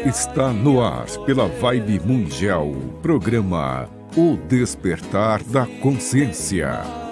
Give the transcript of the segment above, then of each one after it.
Está no ar, pela Vibe Mundial, programa O Despertar da Consciência,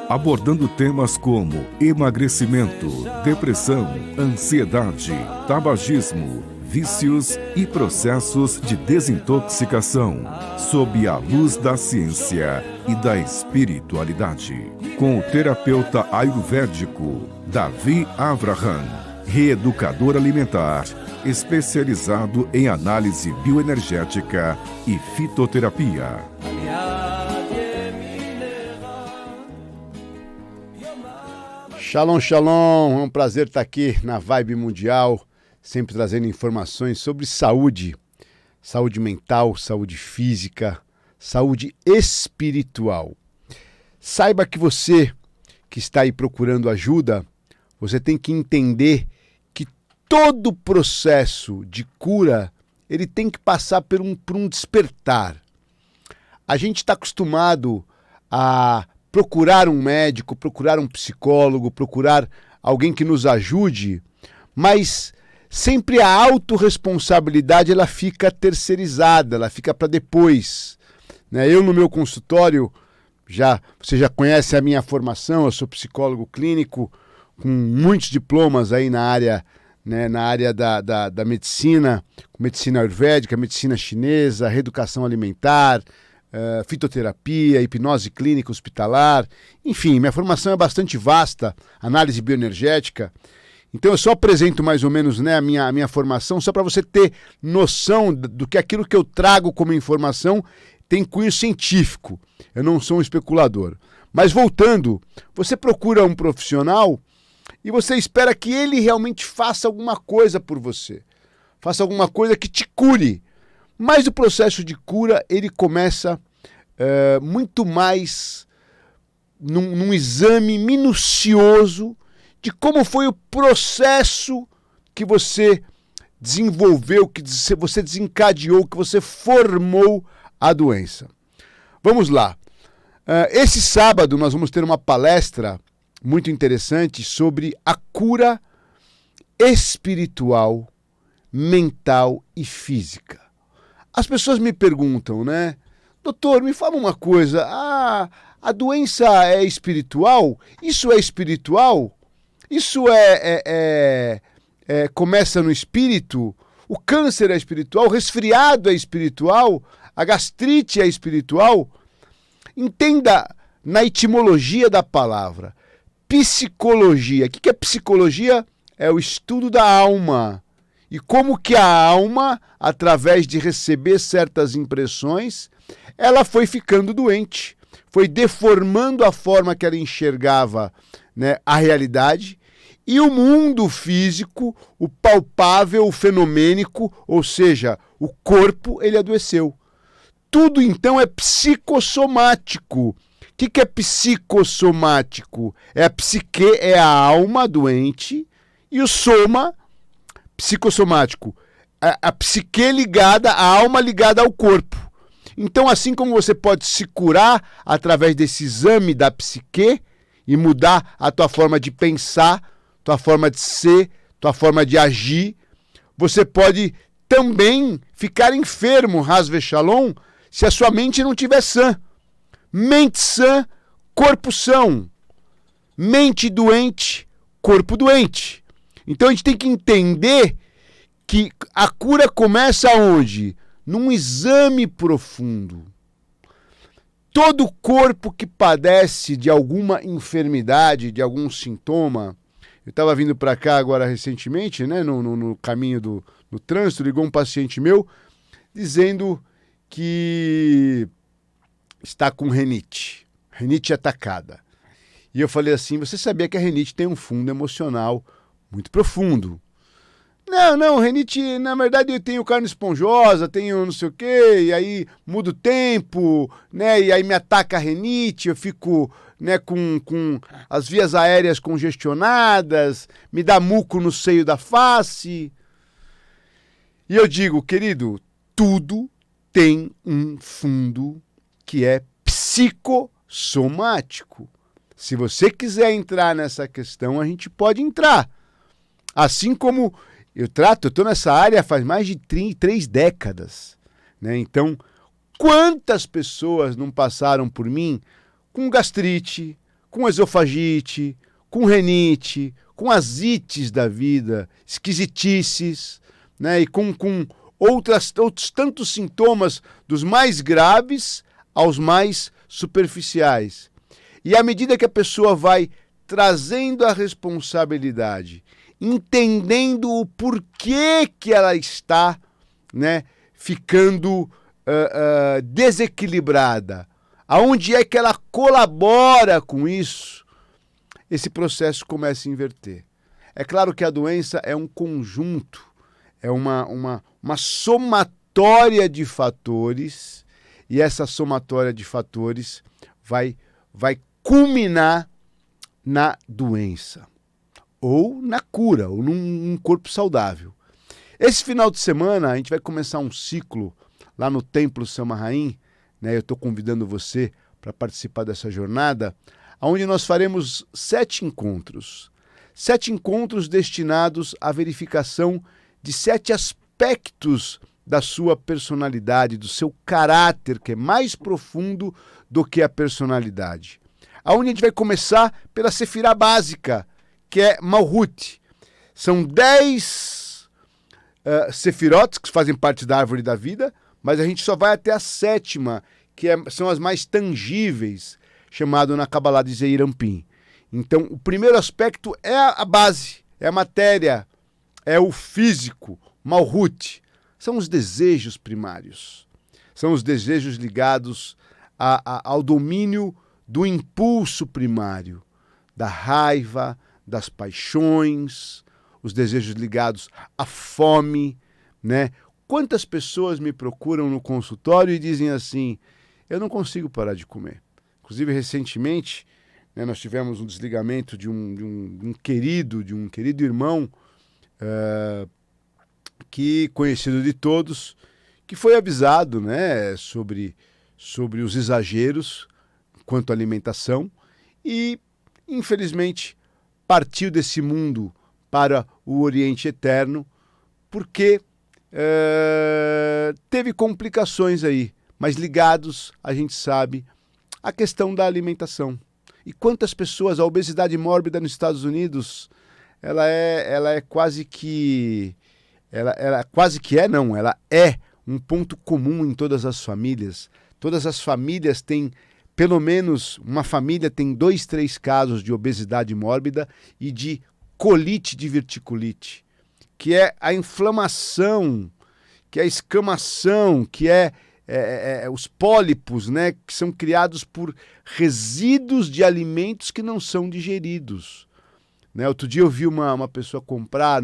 abordando temas como emagrecimento, depressão, ansiedade, tabagismo, vícios e processos de desintoxicação, sob a luz da ciência e da espiritualidade. Com o terapeuta ayurvédico Davi Avraham, reeducador alimentar, especializado em análise bioenergética e fitoterapia. Shalom, shalom, é um prazer estar aqui na Vibe Mundial, sempre trazendo informações sobre saúde, saúde mental, saúde física, saúde espiritual. Saiba que você que está aí procurando ajuda, você tem que entender que todo processo de cura, ele tem que passar por um despertar. A gente está acostumado a procurar um médico, procurar um psicólogo, procurar alguém que nos ajude, mas sempre a autorresponsabilidade ela fica terceirizada, ela fica para depois. Eu no meu consultório, você já conhece a minha formação, eu sou psicólogo clínico, com muitos diplomas aí na área, da medicina, medicina ayurvédica, medicina chinesa, reeducação alimentar, fitoterapia, hipnose clínica hospitalar, enfim, minha formação é bastante vasta, análise bioenergética. Então eu só apresento mais ou menos a minha formação só para você ter noção do que aquilo que eu trago como informação tem cunho científico. Eu não sou um especulador. Mas voltando, você procura um profissional e você espera que ele realmente faça alguma coisa por você. Faça alguma coisa que te cure. Mas o processo de cura, ele começa muito mais num exame minucioso de como foi o processo que você desenvolveu, que você desencadeou, que você formou a doença. Vamos lá. Esse sábado nós vamos ter uma palestra muito interessante sobre a cura espiritual, mental e física. As pessoas me perguntam, doutor, me fala uma coisa, a doença é espiritual? Isso é espiritual? Isso começa no espírito? O câncer é espiritual? O resfriado é espiritual? A gastrite é espiritual? Entenda na etimologia da palavra. Psicologia. O que é psicologia? É o estudo da alma. E como que a alma, através de receber certas impressões, ela foi ficando doente. Foi deformando a forma que ela enxergava, a realidade. E o mundo físico, o palpável, o fenomênico, ou seja, o corpo, ele adoeceu. Tudo, então, é psicossomático. O que é psicossomático? É a psique, é a alma doente, e o soma, psicossomático, a psique ligada, a alma ligada ao corpo. Então, assim como você pode se curar através desse exame da psique e mudar a tua forma de pensar, tua forma de ser, tua forma de agir, você pode também ficar enfermo, Hasve Shalom, se a sua mente não estiver sã. Mente sã, corpo são. Mente doente, corpo doente. Então a gente tem que entender que a cura começa onde? Num exame profundo. Todo corpo que padece de alguma enfermidade, de algum sintoma. Eu estava vindo para cá agora recentemente, no caminho no trânsito, ligou um paciente meu dizendo que está com rinite atacada. E eu falei assim, você sabia que a rinite tem um fundo emocional muito profundo? Não, rinite, na verdade eu tenho carne esponjosa, tenho não sei o quê, e aí muda o tempo, e aí me ataca a rinite, eu fico, com as vias aéreas congestionadas, me dá muco no seio da face. E eu digo, querido, tudo tem um fundo que é psicossomático. Se você quiser entrar nessa questão, a gente pode entrar. Assim como eu estou nessa área faz mais de 3 décadas, né? Então, quantas pessoas não passaram por mim com gastrite, com esofagite, com renite, com asites da vida, esquisitices, né? E com outros tantos sintomas, dos mais graves aos mais superficiais. E à medida que a pessoa vai trazendo a responsabilidade, entendendo o porquê que ela está, né, ficando desequilibrada, aonde é que ela colabora com isso, esse processo começa a inverter. É claro que a doença é um conjunto, é uma somatória de fatores, e essa somatória de fatores vai culminar na doença, ou na cura, ou num corpo saudável. Esse final de semana a gente vai começar um ciclo lá no Templo Samaraim, né? Eu estou convidando você para participar dessa jornada, onde nós faremos 7 encontros. 7 encontros destinados à verificação de 7 aspectos da sua personalidade, do seu caráter, que é mais profundo do que a personalidade. Aonde a gente vai começar pela Sefirá básica, que é Malhut. São 10 Sefirot, que fazem parte da árvore da vida, mas a gente só vai até a 7ª, que são as mais tangíveis, chamado na Kabbalah de Zeir Anpin. Então, o primeiro aspecto é a base, é a matéria, é o físico, Malhut. São os desejos primários. São os desejos ligados ao domínio do impulso primário, da raiva, das paixões, os desejos ligados à fome, né? Quantas pessoas me procuram no consultório e dizem assim, eu não consigo parar de comer. Inclusive, recentemente, né, nós tivemos um desligamento de um querido irmão, que conhecido de todos, que foi avisado, né, sobre os exageros quanto à alimentação e, infelizmente, partiu desse mundo para o Oriente Eterno porque teve complicações aí, mas ligados, a gente sabe, à questão da alimentação. E quantas pessoas, a obesidade mórbida nos Estados Unidos, ela é quase que... Ela é um ponto comum em todas as famílias. Todas as famílias têm, pelo menos, uma família tem 2, 3 casos de obesidade mórbida e de colite diverticulite, que é a inflamação, que é a escamação, que é os pólipos, né, que são criados por resíduos de alimentos que não são digeridos. Né? Outro dia eu vi uma pessoa comprar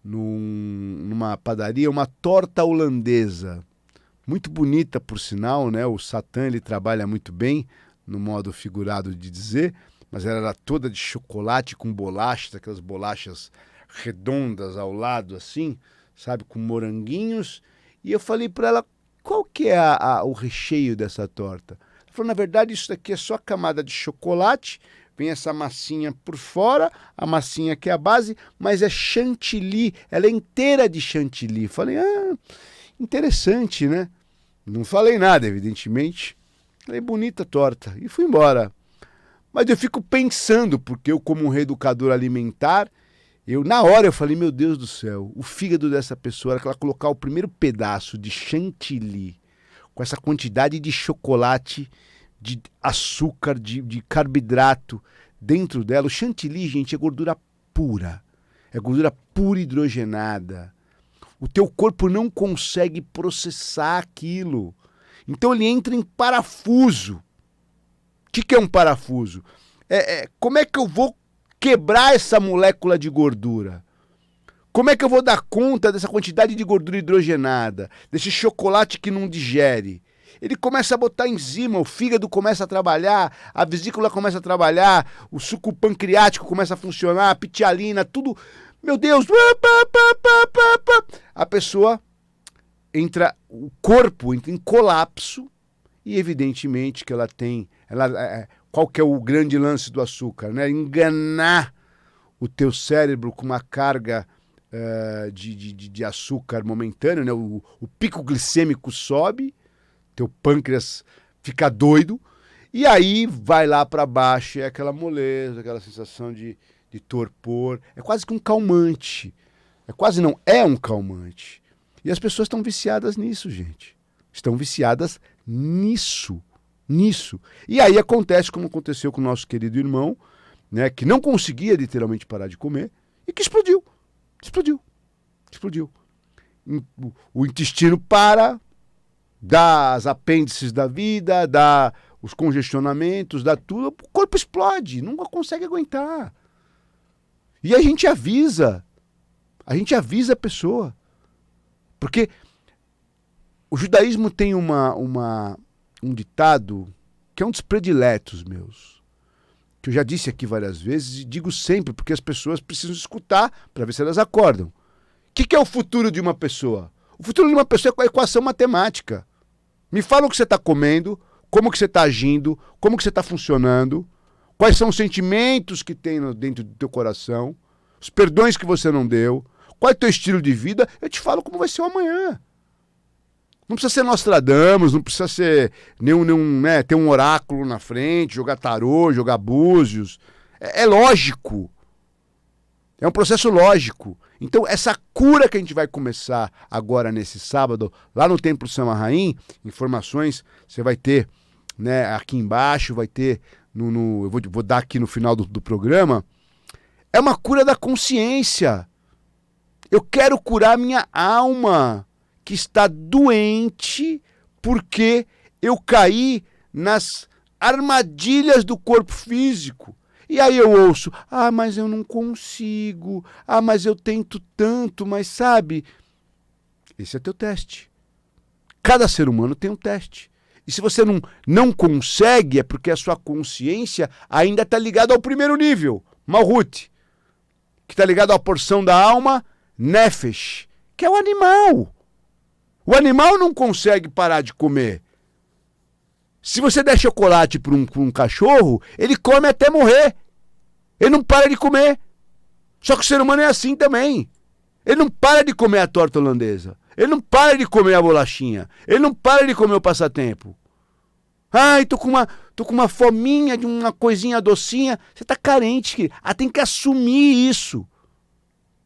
numa padaria uma torta holandesa, muito bonita por sinal, né? O Satã, ele trabalha muito bem, no modo figurado de dizer, mas ela era toda de chocolate com bolachas, aquelas bolachas redondas ao lado assim, sabe, com moranguinhos, e eu falei para ela, qual que é o recheio dessa torta? Ela falou, na verdade isso daqui é só camada de chocolate, vem essa massinha por fora, a massinha que é a base, mas é chantilly, ela é inteira de chantilly. Falei, interessante, né? Não falei nada, evidentemente. Falei, bonita torta. E fui embora. Mas eu fico pensando, porque eu, como um reeducador alimentar, na hora eu falei, meu Deus do céu, o fígado dessa pessoa, era que ela colocar o primeiro pedaço de chantilly, com essa quantidade de chocolate, de açúcar, de carboidrato dentro dela. O chantilly, gente, é gordura pura. É gordura pura hidrogenada. O teu corpo não consegue processar aquilo. Então ele entra em parafuso. O que é um parafuso? Como é que eu vou quebrar essa molécula de gordura? Como é que eu vou dar conta dessa quantidade de gordura hidrogenada? Desse chocolate que não digere? Ele começa a botar enzima, o fígado começa a trabalhar, a vesícula começa a trabalhar, o suco pancreático começa a funcionar, a pitialina, tudo. Meu Deus! A pessoa o corpo entra em colapso e evidentemente que ela tem, qual que é o grande lance do açúcar, né? Enganar o teu cérebro com uma carga de açúcar momentâneo, né? O pico glicêmico sobe, teu pâncreas fica doido, e aí vai lá para baixo, é aquela moleza, aquela sensação de torpor, é quase que um calmante, é um calmante. E as pessoas estão viciadas nisso, gente. Estão viciadas nisso. E aí acontece como aconteceu com o nosso querido irmão, né, que não conseguia literalmente parar de comer e que explodiu. O intestino para, dá as apêndices da vida, dá os congestionamentos, dá tudo, o corpo explode, nunca consegue aguentar. E a gente avisa a pessoa. Porque o judaísmo tem um ditado que é um dos prediletos meus, que eu já disse aqui várias vezes e digo sempre, porque as pessoas precisam escutar para ver se elas acordam. O que é o futuro de uma pessoa? O futuro de uma pessoa é a equação matemática. Me fala o que você está comendo, como que você está agindo, como que você está funcionando, quais são os sentimentos que tem dentro do teu coração, os perdões que você não deu, qual é o teu estilo de vida, eu te falo como vai ser o amanhã. Não precisa ser Nostradamus, não precisa ser né, ter um oráculo na frente, jogar tarô, jogar búzios. É lógico. É um processo lógico. Então, essa cura que a gente vai começar agora nesse sábado, lá no Templo Samaraim, informações você vai ter, né, aqui embaixo, vai ter, eu vou dar aqui no final do programa, é uma cura da consciência. Eu quero curar minha alma, que está doente porque eu caí nas armadilhas do corpo físico. E aí eu ouço, mas eu não consigo, mas eu tento tanto, mas sabe, esse é teu teste. Cada ser humano tem um teste. E se você não consegue, é porque a sua consciência ainda está ligada ao primeiro nível, Malhut, que está ligado à porção da alma, Nefesh, que é o animal. O animal não consegue parar de comer. Se você der chocolate para um cachorro, ele come até morrer. Ele não para de comer. Só que o ser humano é assim também. Ele não para de comer a torta holandesa. Ele não para de comer a bolachinha. Ele não para de comer o passatempo. Tô com uma fominha de uma coisinha docinha. Você tá carente, querido. Tem que assumir isso.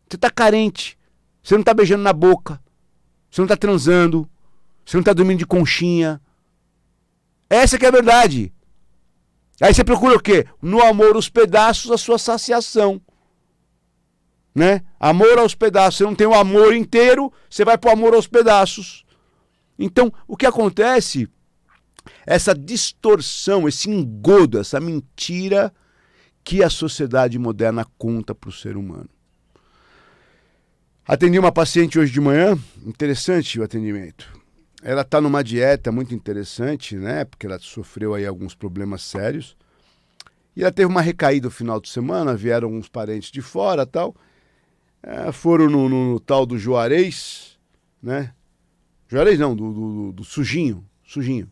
Você tá carente. Você não tá beijando na boca. Você não tá transando. Você não tá dormindo de conchinha. Essa que é a verdade. Aí você procura o quê? No amor aos pedaços, a sua saciação. Né? Amor aos pedaços. Você não tem o amor inteiro, você vai pro amor aos pedaços. Então, o que acontece? Essa distorção, esse engodo, essa mentira que a sociedade moderna conta para o ser humano. Atendi uma paciente hoje de manhã, interessante o atendimento. Ela está numa dieta muito interessante, né? Porque ela sofreu aí alguns problemas sérios. E ela teve uma recaída no final de semana, vieram uns parentes de fora e tal. Foram no tal do Juarez, né? Juarez não, do Sujinho. Sujinho.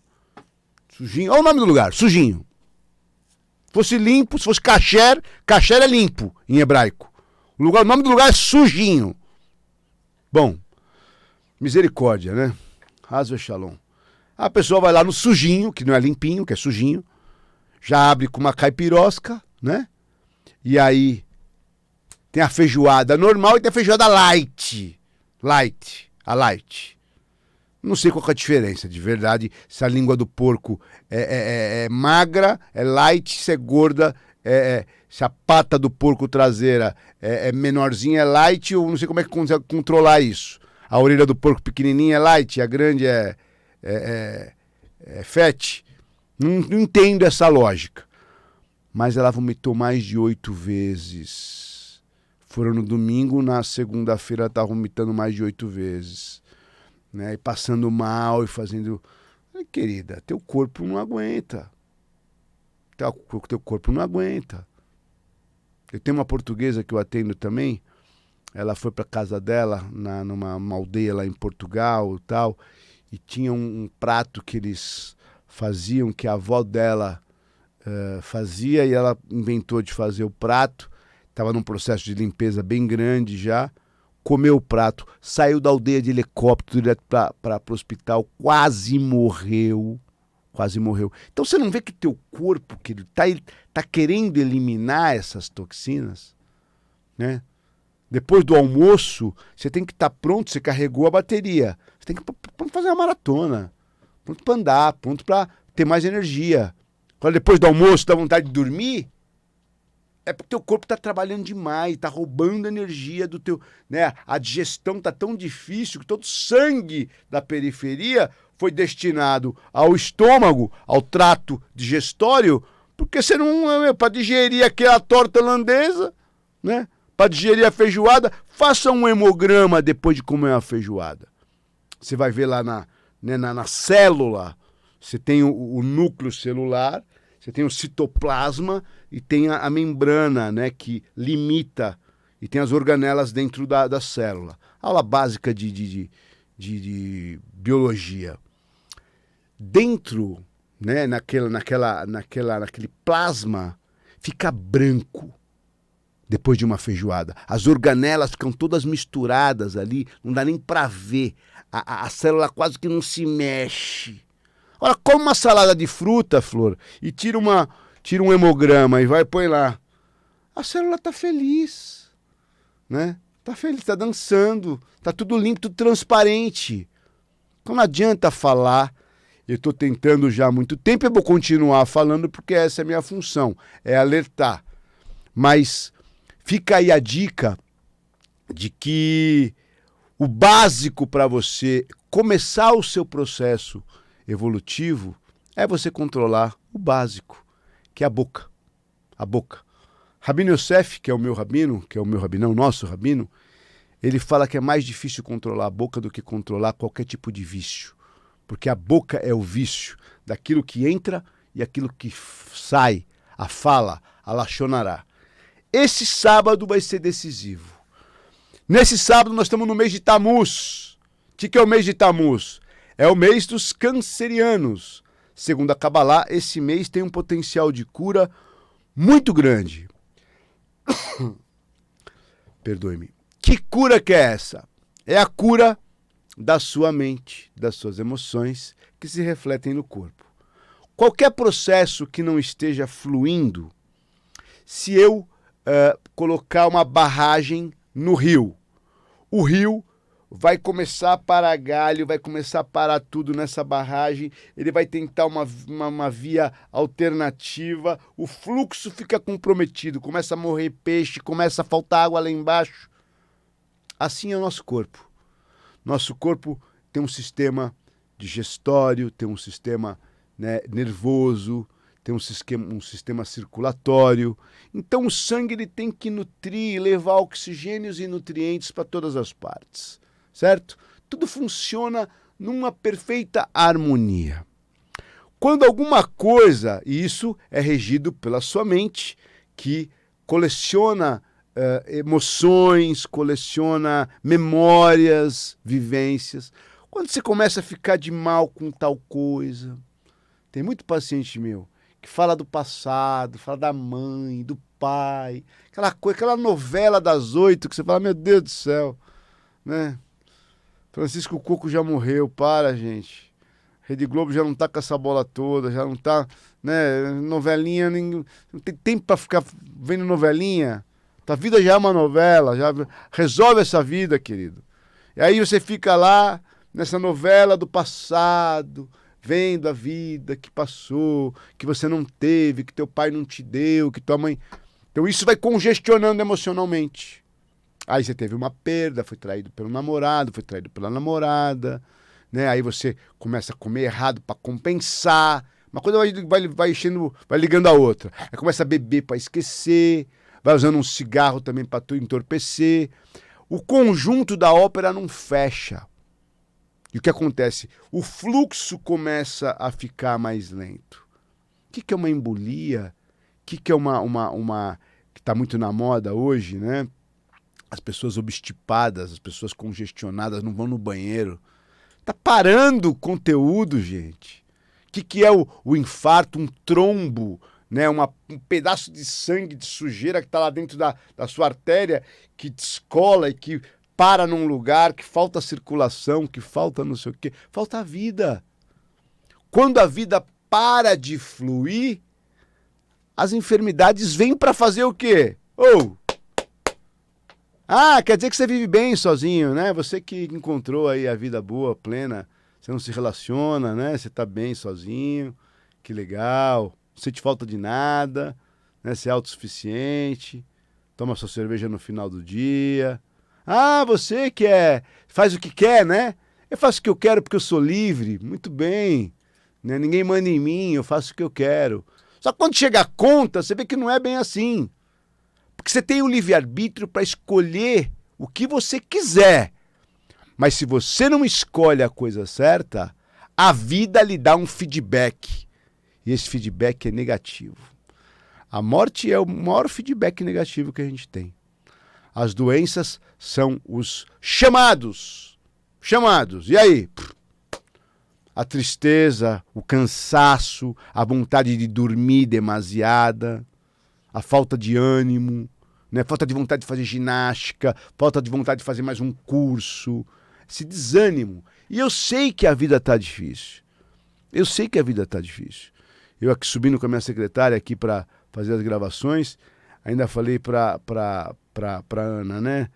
Olha o nome do lugar, Sujinho. Fosse limpo, se fosse kasher é limpo em hebraico. O nome do lugar é Sujinho. Bom, misericórdia, né? Hasve Shalom. A pessoa vai lá no Sujinho, que não é limpinho, que é sujinho, já abre com uma caipirosca, né? E aí tem a feijoada normal e tem a feijoada light. A light. Não sei qual que é a diferença, de verdade, se a língua do porco é magra, é light, se é gorda, se a pata do porco traseira é menorzinha, é light, ou não sei como é que consegue controlar isso. A orelha do porco pequenininha é light, a grande é fat. Não entendo essa lógica. Mas ela vomitou mais de 8 vezes. Foram no domingo, na segunda-feira ela estava vomitando mais de 8 vezes. Né? E passando mal e fazendo... Querida, teu corpo não aguenta. Teu corpo não aguenta. Eu tenho uma portuguesa que eu atendo também. Ela foi para casa dela, numa aldeia lá em Portugal e tal, e tinha um prato que eles faziam, que a avó dela fazia, e ela inventou de fazer o prato, estava num processo de limpeza bem grande já, comeu o prato, saiu da aldeia de helicóptero direto para o hospital, quase morreu. Então você não vê que o teu corpo tá querendo eliminar essas toxinas, né? Depois do almoço, você tem que estar pronto, você carregou a bateria. Você tem que pronto fazer uma maratona, pronto para andar, pronto para ter mais energia. Quando depois do almoço dá vontade de dormir, é porque o teu corpo está trabalhando demais, está roubando energia do teu... né? A digestão está tão difícil que todo o sangue da periferia foi destinado ao estômago, ao trato digestório, porque você não... para digerir aquela torta holandesa, né? Para digerir a feijoada, faça um hemograma depois de comer uma feijoada. Você vai ver lá na célula, você tem o núcleo celular, você tem o citoplasma e tem a membrana, né, que limita, e tem as organelas dentro da célula. Aula básica de biologia. Dentro, né, naquele plasma, fica branco depois de uma feijoada. As organelas ficam todas misturadas ali, não dá nem para ver. A célula quase que não se mexe. Ora, come uma salada de fruta, Flor, e tira um hemograma e vai põe lá. A célula tá feliz, né? Tá feliz, tá dançando, tá tudo limpo, tudo transparente. Então não adianta falar. Eu tô tentando já há muito tempo, eu vou continuar falando porque essa é a minha função, é alertar. Mas fica aí a dica de que o básico para você começar o seu processo evolutivo é você controlar o básico, que é a boca. A boca. Rabino Yosef, que é o meu rabinão, nosso rabino, ele fala que é mais difícil controlar a boca do que controlar qualquer tipo de vício. Porque a boca é o vício daquilo que entra e aquilo que sai, a fala, a lachonará. Esse sábado vai ser decisivo. Nesse sábado nós estamos no mês de Tammuz. O que é o mês de Tammuz? É o mês dos cancerianos. Segundo a Kabbalah, esse mês tem um potencial de cura muito grande. Perdoe-me. Que cura que é essa? É a cura da sua mente, das suas emoções, que se refletem no corpo. Qualquer processo que não esteja fluindo, se eu colocar uma barragem no rio, o rio vai começar a parar galho, vai começar a parar tudo nessa barragem, ele vai tentar uma via alternativa, o fluxo fica comprometido, começa a morrer peixe, começa a faltar água lá embaixo. Assim é o nosso corpo. Nosso corpo tem um sistema digestório, tem um sistema, né, nervoso, tem um sistema circulatório. Então o sangue ele tem que nutrir, levar oxigênios e nutrientes para todas as partes. Certo? Tudo funciona numa perfeita harmonia. Quando alguma coisa, e isso é regido pela sua mente, que coleciona emoções, coleciona memórias, vivências. Quando você começa a ficar de mal com tal coisa, tem muito paciente meu que fala do passado, fala da mãe, do pai, aquela novela das 8 que você fala, meu Deus do céu, né? Francisco Coco já morreu, para, gente. Rede Globo já não tá com essa bola toda, já não tá, né? Novelinha, não tem tempo pra ficar vendo novelinha. Tua vida já é uma novela, já resolve essa vida, querido. E aí você fica lá, nessa novela do passado, vendo a vida que passou, que você não teve, que teu pai não te deu, que tua mãe... Então isso vai congestionando emocionalmente. Aí você teve uma perda, foi traído pelo namorado, foi traído pela namorada, né? Aí você começa a comer errado para compensar. Uma coisa vai ligando a outra. Aí começa a beber para esquecer, vai usando um cigarro também para tu entorpecer. O conjunto da ópera não fecha. E o que acontece? O fluxo começa a ficar mais lento. O que é uma embolia? O que é uma que está muito na moda hoje, né? As pessoas obstipadas, as pessoas congestionadas, não vão no banheiro. Tá parando o conteúdo, gente. O que é o infarto, um trombo, né? Um pedaço de sangue, de sujeira que está lá dentro da sua artéria, que descola e que para num lugar, que falta circulação, que falta não sei o quê. Falta a vida. Quando a vida para de fluir, as enfermidades vêm para fazer o quê? Quer dizer que você vive bem sozinho, né? Você que encontrou aí a vida boa, plena, você não se relaciona, né? Você tá bem sozinho, que legal, não sente falta de nada, né? Você é autossuficiente, toma sua cerveja no final do dia. Você que faz o que quer, né? Eu faço o que eu quero porque eu sou livre, muito bem, né? Ninguém manda em mim, eu faço o que eu quero. Só que quando chega a conta, você vê que não é bem assim. Porque você tem o livre-arbítrio para escolher o que você quiser. Mas se você não escolhe a coisa certa, a vida lhe dá um feedback. E esse feedback é negativo. A morte é o maior feedback negativo que a gente tem. As doenças são os chamados. E aí? A tristeza, o cansaço, a vontade de dormir demasiada, a falta de ânimo, né? Falta de vontade de fazer ginástica, falta de vontade de fazer mais um curso, esse desânimo. E eu sei que a vida está difícil. Eu aqui subindo com a minha secretária aqui para fazer as gravações, ainda falei para Ana, né?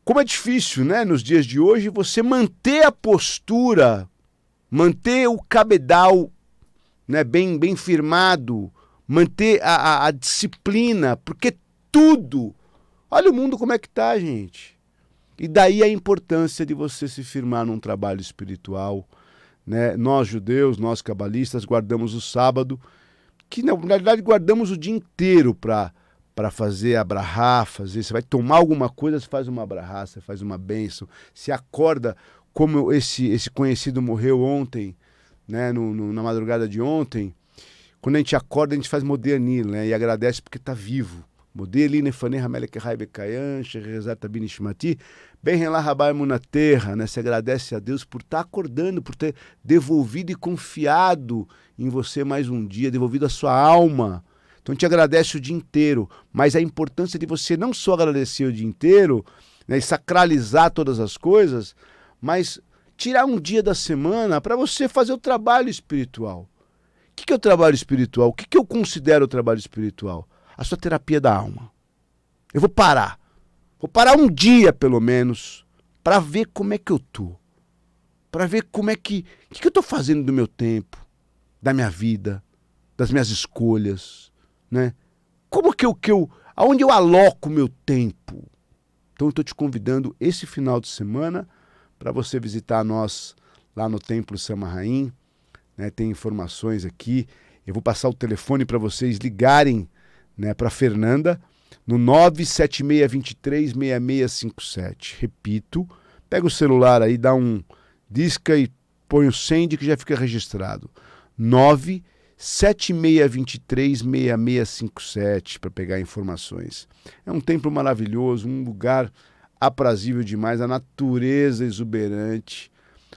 Como é difícil, né, nos dias de hoje, você manter a postura, manter o cabedal, né, bem firmado, manter a disciplina, porque tudo... Olha o mundo como é que tá, gente. E daí a importância de você se firmar num trabalho espiritual, né? Nós judeus, nós cabalistas, guardamos o sábado, que na realidade guardamos o dia inteiro para fazer a brahá, você vai tomar alguma coisa, você faz uma brahá, você faz uma bênção, se acorda, como esse conhecido morreu ontem, né, na madrugada de ontem. Quando a gente acorda, a gente faz Modeh, né, e agradece porque está vivo. Modeh li nefanei hamelek hai bekayan, shechezat binishmati, ben relah rabai munaterra, né, se agradece a Deus por estar acordando, por ter devolvido e confiado em você mais um dia, devolvido a sua alma. Então a gente agradece o dia inteiro, mas a importância de você não só agradecer o dia inteiro, né, e sacralizar todas as coisas, mas tirar um dia da semana para você fazer o trabalho espiritual. O que é o trabalho espiritual? O que eu considero o trabalho espiritual? A sua terapia da alma. Eu vou parar um dia pelo menos, para ver como é que eu tô, para ver como é que eu tô fazendo do meu tempo, da minha vida, das minhas escolhas, né? Como aonde eu aloco o meu tempo? Então eu estou te convidando esse final de semana para você visitar nós lá no Templo Samaraim, né? Tem informações aqui. Eu vou passar o telefone para vocês ligarem, né, para Fernanda no 976236657. Repito, pega o celular aí, disca e põe o send que já fica registrado. 976236657 para pegar informações. É um templo maravilhoso, um lugar aprazível demais, a natureza exuberante,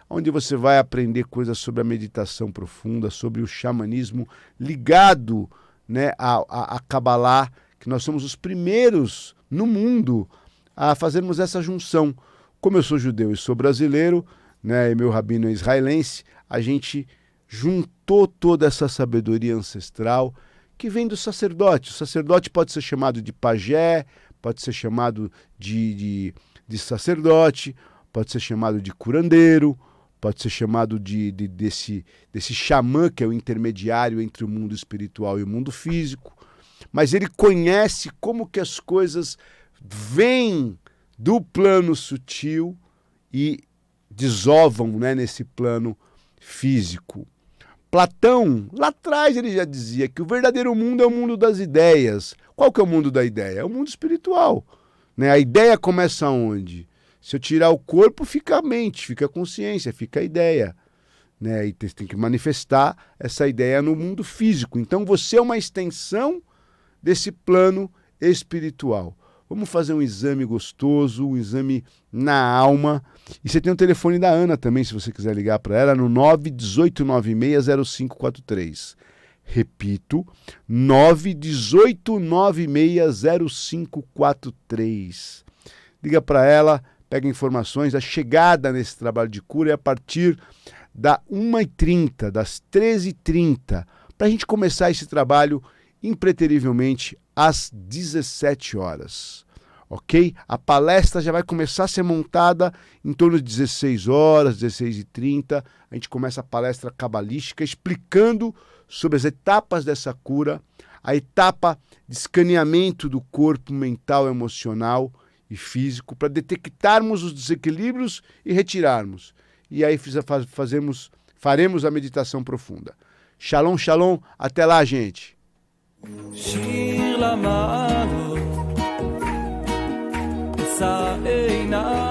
onde você vai aprender coisas sobre a meditação profunda, sobre o xamanismo ligado, né, a Kabbalah, que nós somos os primeiros no mundo a fazermos essa junção. Como eu sou judeu e sou brasileiro, né, e meu rabino é israelense, a gente juntou toda essa sabedoria ancestral que vem do sacerdote. O sacerdote pode ser chamado de pajé, pode ser chamado de sacerdote, pode ser chamado de curandeiro, pode ser chamado desse xamã que é o intermediário entre o mundo espiritual e o mundo físico, mas ele conhece como que as coisas vêm do plano sutil e desovam, né, nesse plano físico. Platão, lá atrás ele já dizia que o verdadeiro mundo é o mundo das ideias. Qual que é o mundo da ideia? É o mundo espiritual, né? A ideia começa onde? Se eu tirar o corpo, fica a mente, fica a consciência, fica a ideia, né? E tem que manifestar essa ideia no mundo físico. Então você é uma extensão desse plano espiritual. Vamos fazer um exame gostoso, um exame na alma. E você tem o telefone da Ana também, se você quiser ligar para ela, no 918960543. Repito, 918960543. Liga para ela, pega informações. A chegada nesse trabalho de cura é a partir da 1h30, das 13h30, para a gente começar esse trabalho impreterivelmente às 17 horas. Ok? A palestra já vai começar a ser montada em torno de 16 horas, 16h30. A gente começa a palestra cabalística explicando sobre as etapas dessa cura, a etapa de escaneamento do corpo mental, emocional e físico, para detectarmos os desequilíbrios e retirarmos. E aí faremos a meditação profunda. Shalom, shalom. Até lá, gente. שיר למעלות, אשא עיניי